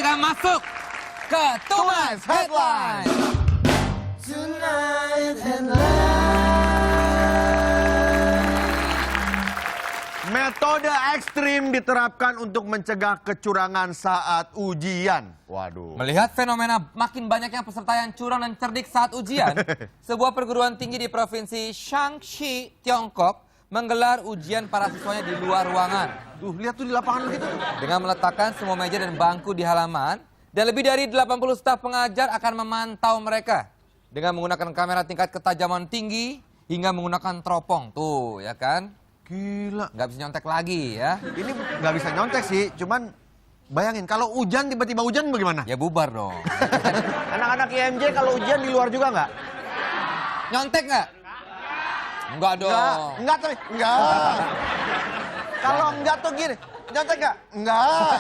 segera masuk ke Tumas Headline. Tonight headline. Metode ekstrim diterapkan untuk mencegah kecurangan saat ujian. Waduh. Melihat fenomena makin banyaknya peserta yang curang dan cerdik saat ujian, sebuah perguruan tinggi di provinsi Shaanxi, Tiongkok, menggelar ujian para siswanya di luar ruangan. Tuh, lihat tuh di lapangan gitu. Dengan meletakkan semua meja dan bangku di halaman, dan lebih dari 80 staf pengajar akan memantau mereka. Dengan menggunakan kamera tingkat ketajaman tinggi, hingga menggunakan teropong. Tuh, ya kan? Gila. Nggak bisa nyontek lagi ya. Ini nggak bisa nyontek sih, cuman bayangin kalau hujan tiba-tiba hujan bagaimana? Ya bubar dong. Anak-anak IMJ kalau ujian di luar juga nggak? Nyontek nggak? Enggak dong. Enggak tuh, enggak. Kalau enggak tuh gini, nyontek nggak? Enggak.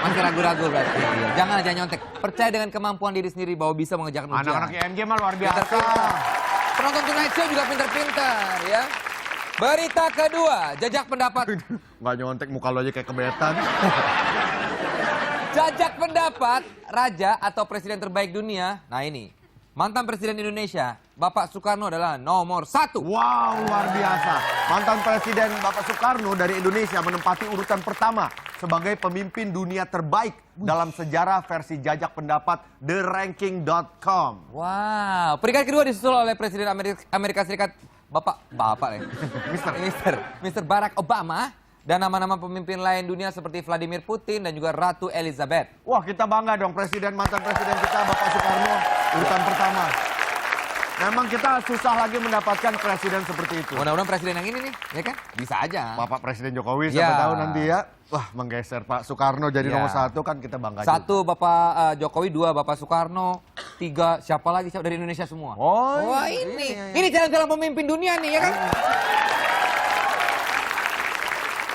Masih ragu-ragu berarti. Jangan aja nyontek. Percaya dengan kemampuan diri sendiri bahwa bisa mengerjakan ujian. Anak-anak IMJ mah luar biasa. Pinter-pinter. Penonton Tonight Show juga pinter-pinter ya. Berita kedua, jajak pendapat. Nggak nyontek, muka lo aja kayak kebetan. Jajak pendapat raja atau presiden terbaik dunia. Nah ini, mantan presiden Indonesia, Bapak Soekarno adalah nomor 1. Wow, luar biasa. Mantan Presiden Bapak Soekarno dari Indonesia menempati urutan pertama sebagai pemimpin dunia terbaik dalam sejarah versi jajak pendapat TheRanking.com. Wow, peringkat kedua disusul oleh Presiden Amerika Serikat, Bapak ya. Mister Barack Obama. Dan nama-nama pemimpin lain dunia seperti Vladimir Putin dan juga Ratu Elizabeth. Wah, kita bangga dong mantan presiden kita Bapak Soekarno urutan pertama. Memang kita susah lagi mendapatkan presiden seperti itu. Mudah-mudahan presiden yang ini nih, ya kan? Bisa aja. Bapak Presiden Jokowi siapa Ya. tahu nanti ya. Wah, menggeser Pak Soekarno jadi Ya. nomor 1 kan kita bangga 1 juga. Bapak Jokowi, 2 Bapak Soekarno, 3 siapa lagi dari Indonesia semua. Oh, Wah ini jalan-jalan pemimpin dunia nih ya kan?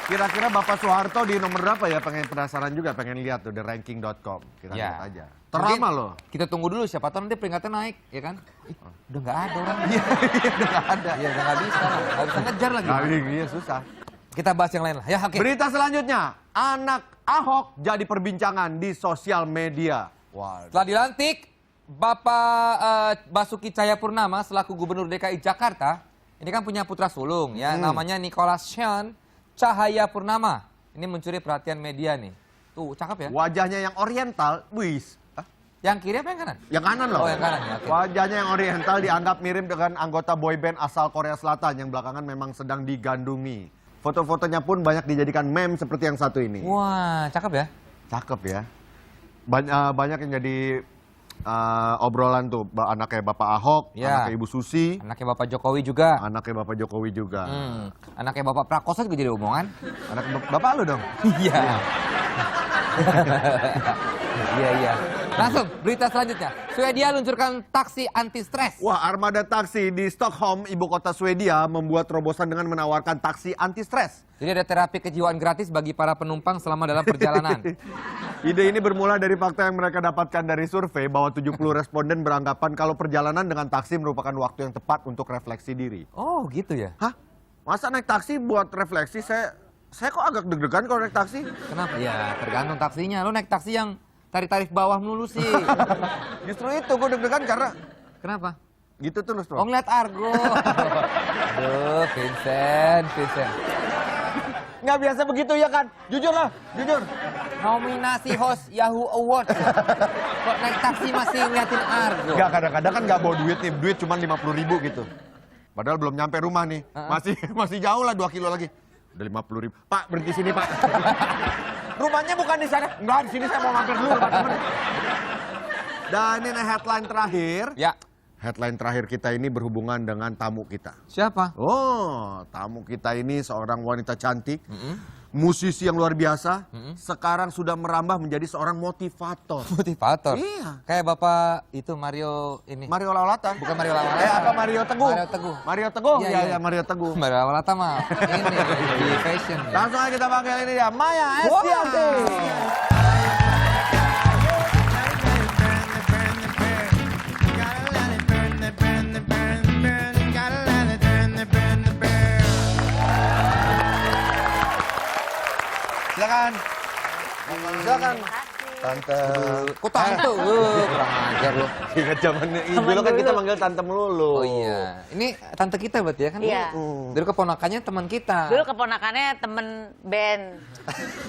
Kira-kira Bapak Soeharto di nomor berapa ya? Pengen penasaran juga, pengen lihat tuh TheRanking.com. Kita Ya. lihat aja. Terama loh. Kita tunggu dulu siapa tahu nanti peringkatnya naik, ya kan? Udah nggak ada orang. Iya, udah nggak ada. Iya udah nggak bisa ngejar lagi. Iya, susah. Kita bahas yang lain lah. Ya oke. Berita selanjutnya, anak Ahok jadi perbincangan di sosial media. Wah. Setelah dilantik, Bapak Basuki Cahayapurnama selaku Gubernur DKI Jakarta, ini kan punya putra sulung ya, namanya Nicholas Sean Cahayapurnama. Ini mencuri perhatian media nih. Tuh, cakep ya. Wajahnya yang oriental, wis. Yang kiri apa yang kanan? Yang kanan loh. Oh, yang kanan ya. Oke. Wajahnya yang oriental dianggap mirip dengan anggota boyband asal Korea Selatan yang belakangan memang sedang digandrungi. Foto-fotonya pun banyak dijadikan meme seperti yang satu ini. Wah, cakep ya. Cakep ya. Banyak yang jadi obrolan tuh. Anaknya Bapak Ahok, Ya. anaknya Ibu Susi, Anaknya Bapak Jokowi juga. anaknya Bapak Jokowi juga. Anaknya Bapak Prakoso juga jadi omongan. Anak Bapak lu dong. Iya. Iya. Langsung, berita selanjutnya. Swedia luncurkan taksi anti-stres. Wah, armada taksi di Stockholm, ibu kota Swedia, membuat terobosan dengan menawarkan taksi anti-stres. Jadi ada terapi kejiwaan gratis bagi para penumpang selama dalam perjalanan. Ide ini bermula dari fakta yang mereka dapatkan dari survei bahwa 70 responden beranggapan kalau perjalanan dengan taksi merupakan waktu yang tepat untuk refleksi diri. Oh, gitu ya? Hah? Masa naik taksi buat refleksi? Saya kok agak deg-degan kalau naik taksi. Kenapa? Ya, tergantung taksinya. Lo naik taksi yang tarif bawah melulu sih. Justru itu gue deg-degan karena Kenapa? gitu terus Oh, bro. ngeliat Argo. Aduh, Vincent. Nggak biasa begitu ya kan? Jujur lah, jujur. Nominasi host Yahoo Awards. Kok naik taksi masih ngeliatin Argo? Nggak, kadang-kadang kan nggak bawa duit nih, duit cuma 50.000 gitu. Padahal belum nyampe rumah nih, masih jauh lah 2 kilo lagi. Udah 50.000. Pak, berhenti sini Pak. Rumahnya bukan di sana. Enggak, di sini saya mau mampir dulu Pak. Dan ini headline terakhir. Ya. Headline terakhir kita ini berhubungan dengan tamu kita. Siapa? Oh, tamu kita ini seorang wanita cantik, musisi yang luar biasa, sekarang sudah merambah menjadi seorang motivator. Motivator. Iya. Kayak Bapak itu Mario ini. Mario Lawalata. Bukan Mario Lawalata. Apa Mario Teguh? Mario Teguh. Mario Teguh? Iya, Iya, iya. ya, Mario Teguh. Mario Lawalata mah ini di fashion. Ya. Langsung aja kita panggil ini ya, Maya Estianti. Silakan. Silakan. Tante. Kok tante? Kurang ajar lo. Ingat zamannya dulu kan kita manggil tante melulu. Oh iya. Ini tante kita berarti ya kan? Iya. Dulu keponakannya teman kita. Dulu keponakannya temen band.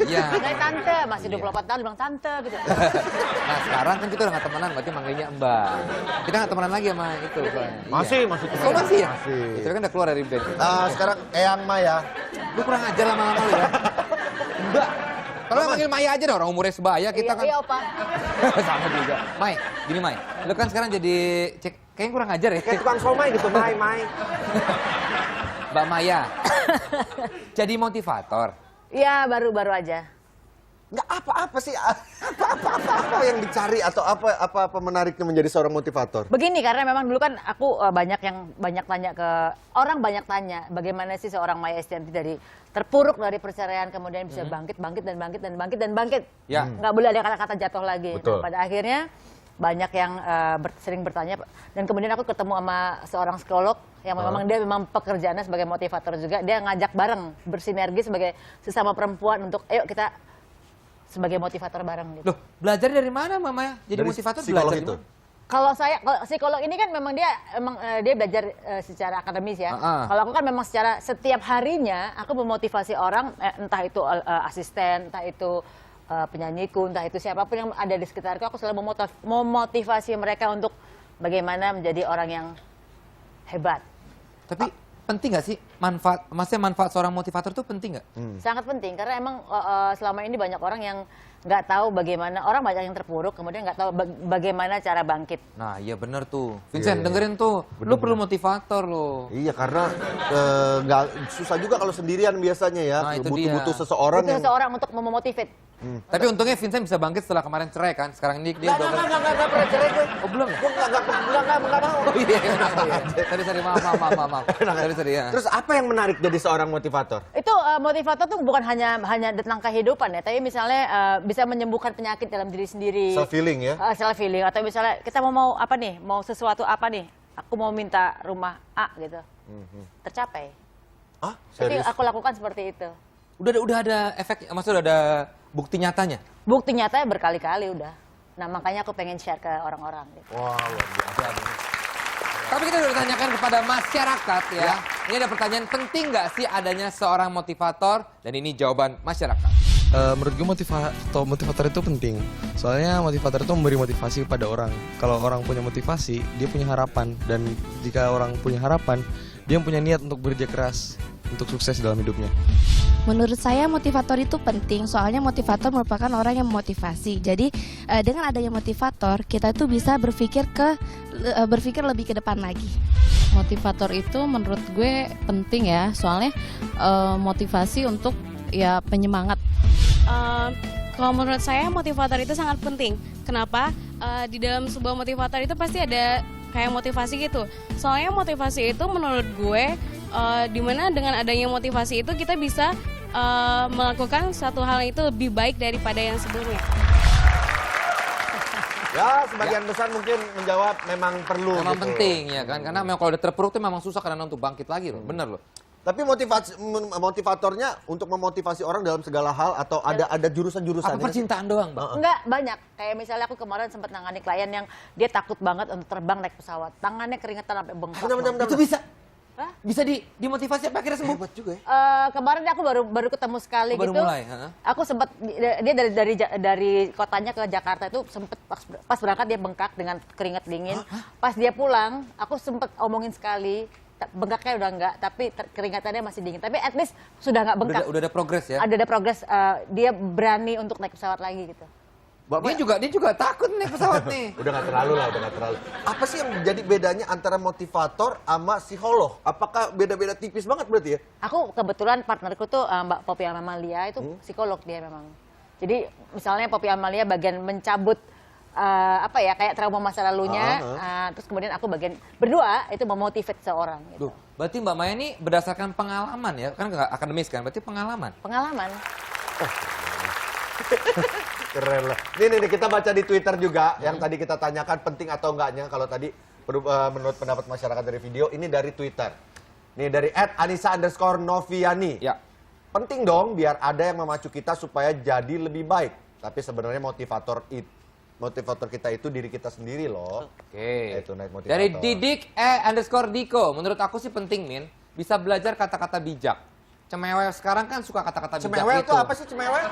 Iya. Manggilnya tante, masih 24 tahun bilang tante gitu. Nah sekarang kan kita udah gak temenan, berarti manggilnya Mbak. Kita gak temenan lagi sama itu. Masih Iya. temenan. Oh masih ya? Masih. Itu kan udah keluar dari band. Sekarang Eyang Maya. Lu kurang ajar lama-lama lu ya. Mbak. Kalau manggil Maya aja dong, orang umurnya sebaya kita kan. Iya, Opa. Sama juga. Mai, gini Mai. Lu kan sekarang jadi kayaknya kurang ajar ya. Kayak tukang somai gitu, Mai. Mbak Maya. Jadi motivator. Iya, baru-baru aja. Nggak apa-apa sih, apa yang dicari atau apa menariknya menjadi seorang motivator? Begini, karena memang dulu kan aku banyak tanya ke orang, banyak tanya bagaimana sih seorang Maya Estianty dari terpuruk dari perceraian kemudian bisa bangkit. Ya. Nggak boleh ada kata-kata jatuh lagi. Betul. Nah, pada akhirnya banyak yang sering bertanya dan kemudian aku ketemu sama seorang psikolog yang dia memang pekerjaannya sebagai motivator juga. Dia ngajak bareng bersinergi sebagai sesama perempuan untuk ayo kita sebagai motivator bareng gitu. Loh, belajar dari mana Mama ya? Jadi Dari motivator psikolog belajar itu? di mana? Kalau psikolog ini kan memang dia belajar secara akademis ya. Kalau aku kan memang secara setiap harinya aku memotivasi orang, entah itu asisten, entah itu penyanyiku, entah itu siapapun yang ada di sekitarku, aku selalu memotivasi mereka untuk bagaimana menjadi orang yang hebat. Tapi penting nggak sih maksudnya manfaat seorang motivator itu penting nggak? Sangat penting karena emang selama ini banyak orang yang nggak tahu bagaimana, orang banyak yang terpuruk kemudian nggak tahu bagaimana cara bangkit. Nah iya bener tuh. Vincent dengerin tuh, lu perlu motivator lo. Iya, karena nggak susah juga kalau sendirian biasanya ya. Nah, itu Butuh dia. seseorang Itu yang... seseorang untuk memotivate. Tapi untungnya Vincent bisa bangkit setelah kemarin cerai kan. Sekarang ini dia udah Nggak pernah cerai gue. Oh belum ya? Gue nggak mau. Oh iya, sorry, maaf. Sorry ya. Terus apa yang menarik jadi seorang motivator? Itu motivator tuh bukan hanya tentang kehidupan ya, tapi misalnya bisa menyembuhkan penyakit dalam diri sendiri. Self healing ya? Self healing atau misalnya kita mau apa nih, mau sesuatu apa nih, aku mau minta rumah A gitu, tercapai. Ah, Jadi serius? aku lakukan seperti itu. Udah ada efek, maksudnya udah ada bukti nyatanya? Bukti nyatanya berkali-kali udah. Nah makanya aku pengen share ke orang-orang. Gitu. Wah, luar biasa. Tapi kita udah tanyakan kepada masyarakat ya. Ini ada pertanyaan, penting nggak sih adanya seorang motivator? Dan ini jawaban masyarakat. Menurut gue motivator itu penting. Soalnya motivator itu memberi motivasi kepada orang. Kalau orang punya motivasi, dia punya harapan. Dan jika orang punya harapan, dia punya niat untuk bekerja keras untuk sukses dalam hidupnya. Menurut saya motivator itu penting, soalnya motivator merupakan orang yang memotivasi. Jadi dengan adanya motivator, kita tuh bisa berpikir lebih ke depan lagi. Motivator itu menurut gue penting ya, soalnya motivasi untuk ya penyemangat. Kalau menurut saya motivator itu sangat penting. Kenapa? Di dalam sebuah motivator itu pasti ada kayak motivasi gitu. Soalnya motivasi itu menurut gue dimana dengan adanya motivasi itu kita bisa melakukan suatu hal itu lebih baik daripada yang sebelumnya. Ya, sebagian besar mungkin menjawab memang perlu. Memang gitu. penting ya kan, karena memang kalau udah terpuruk itu memang susah karena untuk bangkit lagi loh, bener loh. Tapi motivatornya untuk memotivasi orang dalam segala hal atau ada jurusan-jurusannya? Apa percintaan doang bang? Enggak, banyak. Kayak misalnya aku kemarin sempat nangani klien yang dia takut banget untuk terbang naik pesawat. Tangannya keringetan sampai bengkak. Bentar. Itu bisa? Hah? Bisa dimotivasi apa akhirnya sembuh? Hebat juga ya. Kemarin aku baru ketemu sekali Baru gitu. mulai, ha? Aku sempat dia dari kotanya ke Jakarta itu sempet pas berangkat dia bengkak dengan keringat dingin. Pas dia pulang, aku sempet omongin sekali. Bengkaknya udah enggak, tapi keringatannya masih dingin. Tapi at least sudah enggak bengkak. Udah ada progres ya? Ada progres, dia berani untuk naik pesawat lagi gitu. Dia juga takut naik pesawat nih. Udah nggak terlalu. Apa sih yang jadi bedanya antara motivator sama psikolog? Apakah beda-beda tipis banget berarti ya? Aku kebetulan partnerku tuh Mbak Poppy Amalia itu psikolog dia memang. Jadi misalnya Poppy Amalia bagian mencabut kayak trauma masa lalunya, terus kemudian aku bagian berdua itu memotivate seorang. Gitu. Duh, berarti Mbak Maya ini berdasarkan pengalaman ya, kan nggak akademis kan, berarti pengalaman. Pengalaman. Keren lah. Nih kita baca di Twitter juga yang tadi kita tanyakan penting atau enggaknya kalau tadi menurut pendapat masyarakat dari video ini dari Twitter. Nih dari @anissa_noviani. Ya. Penting dong biar ada yang memacu kita supaya jadi lebih baik. Tapi sebenarnya motivator kita itu diri kita sendiri loh. Oke. Itu Night Motivator. Dari Didik_Diko. Menurut aku sih penting, Min. Bisa belajar kata-kata bijak. Cemewel sekarang kan suka kata-kata bijak Cemewel itu. itu apa sih cemewel?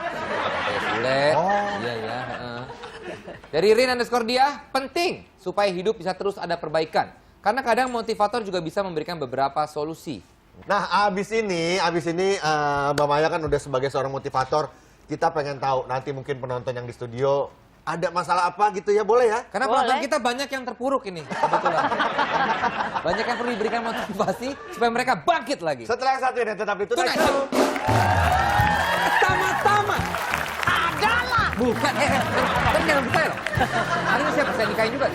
Sulit. Oh. Iya, ya. Dari Rin_Dia, penting supaya hidup bisa terus ada perbaikan. Karena kadang motivator juga bisa memberikan beberapa solusi. Nah, abis ini Mbak Maya kan udah sebagai seorang motivator. Kita pengen tahu nanti mungkin penonton yang di studio ada masalah apa gitu ya, boleh ya? Karena penonton kita banyak yang terpuruk ini, kebetulan. Banyak yang perlu diberikan motivasi supaya mereka bangkit lagi. Setelah yang satu ini tetap di Tonight Tonight Show. Pertama-tama adalah bukan, kan jangan percaya loh. Hari ini siapa saya nikahin juga.